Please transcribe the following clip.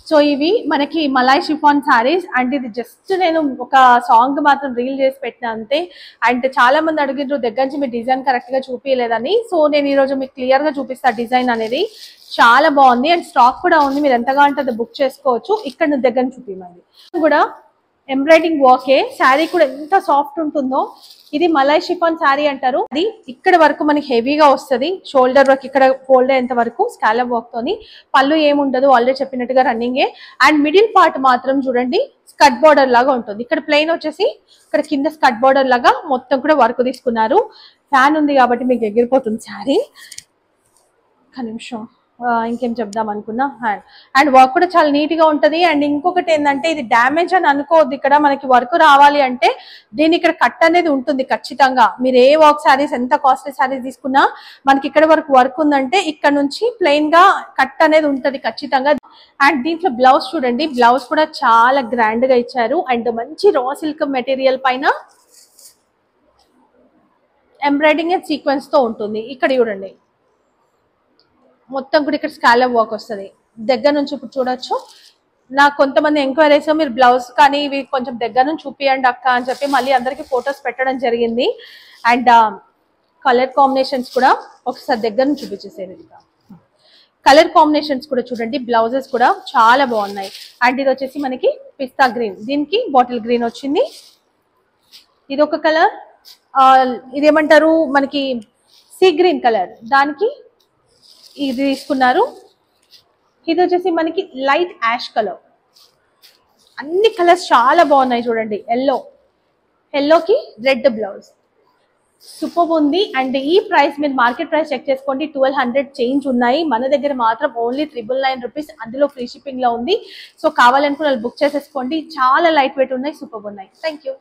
So ఇవి మనకి Malay chiffon saris and ఇది జస్ట్ నేను ఒక సాంగ్ మాత్రం రీల్ చేసి పెట్టిన అంతే. అండ్ చాలా మంది అడిగినారు దగ్గర నుంచి మీరు డిజైన్ కరెక్ట్ గా చూపించలేదని. సో నేను ఈ రోజు మీకు క్లియర్ గా చూపిస్తా. డిజైన్ అనేది చాలా బాగుంది అండ్ స్టాక్ కూడా ఉంది, మీరు ఎంతగా అంటే అది బుక్ చేసుకోవచ్చు. ఇక్కడ నుంచి దగ్గర చూపించండి కూడా ఎంబ్రాయిడింగ్ వర్కే. శారీ కూడా ఎంత సాఫ్ట్ ఉంటుందో. ఇది మలాయ్ షిఫాన్ శారీ అంటారు. అది ఇక్కడ వరకు మనకి హెవీగా వస్తుంది, షోల్డర్ వర్క్ ఇక్కడ ఫోల్డ్ అయ్యేంత వరకు స్కాలప్ వర్క్ తోని. పళ్ళు ఏముండదు, ఆల్రెడీ చెప్పినట్టుగా రన్నింగే. అండ్ మిడిల్ పార్ట్ మాత్రం చూడండి స్కట్ బార్డర్ లాగా ఉంటుంది. ఇక్కడ ప్లెయిన్ వచ్చేసి ఇక్కడ కింద స్కట్ బార్డర్ లాగా మొత్తం కూడా వర్క్ తీసుకున్నారు. ఫ్యాన్ ఉంది కాబట్టి మీకు ఎగిరిపోతుంది శారీ. ఒక్క నిమిషం, ఇంకేం చెప్దాం అనుకున్నా. అండ్ వర్క్ కూడా చాలా నీట్ గా ఉంటది. అండ్ ఇంకొకటి ఏంటంటే ఇది డ్యామేజ్ అని అనుకోవద్దు. ఇక్కడ మనకి వర్క్ రావాలి అంటే దీని ఇక్కడ కట్ అనేది ఉంటుంది ఖచ్చితంగా. మీరు ఏ వర్క్ శారీస్ ఎంత కాస్ట్లీ శారీస్ తీసుకున్నా మనకి ఇక్కడ వరకు వర్క్ ఉందంటే ఇక్కడ నుంచి ప్లెయిన్ గా కట్ అనేది ఉంటది ఖచ్చితంగా. అండ్ దీంట్లో బ్లౌజ్ చూడండి, బ్లౌజ్ కూడా చాలా గ్రాండ్ గా ఇచ్చారు. అండ్ మంచి రా సిల్క్ మెటీరియల్ పైన ఎంబ్రాయిడింగ్ అండ్ సీక్వెన్స్ తో ఉంటుంది. ఇక్కడ చూడండి మొత్తం కూడా ఇక్కడ స్కాలప్ వర్క్ వస్తుంది. దగ్గర నుంచి ఇప్పుడు చూడొచ్చు. నాకు కొంతమంది ఎంక్వైరీస్ మీరు బ్లౌజ్ కానీ ఇవి కొంచెం దగ్గర నుంచి చూపియండి అక్క అని చెప్పి మళ్ళీ అందరికి ఫొటోస్ పెట్టడం జరిగింది. అండ్ కలర్ కాంబినేషన్స్ కూడా ఒకసారి దగ్గర నుంచి చూపించేసేది. కలర్ కాంబినేషన్స్ కూడా చూడండి, బ్లౌజెస్ కూడా చాలా బాగున్నాయి. అండ్ ఇది వచ్చేసి మనకి పిస్తా గ్రీన్, దీనికి బాటిల్ గ్రీన్ వచ్చింది. ఇది ఒక కలర్, ఇదేమంటారు మనకి సీ గ్రీన్ కలర్, దానికి ఇది తీసుకున్నారు. ఇది వచ్చేసి మనకి లైట్ యాష్ కలర్. అన్ని కలర్స్ చాలా బాగున్నాయి చూడండి. ఎల్లోకి రెడ్ బ్లౌజ్ సూపర్ ఉంది. అండ్ ఈ ప్రైస్ మీరు మార్కెట్ ప్రైస్ చెక్ చేసుకోండి, 1200 చేంజ్ ఉన్నాయి. మన దగ్గర మాత్రం ఓన్లీ 999 రూపీస్, అందులో ఫ్రీ షిప్పింగ్ లో ఉంది. సో కావాలనుకున్న బుక్ చేసేసుకోండి. చాలా లైట్ వెయిట్ ఉన్నాయి, సూపర్ ఉన్నాయి. Thank you.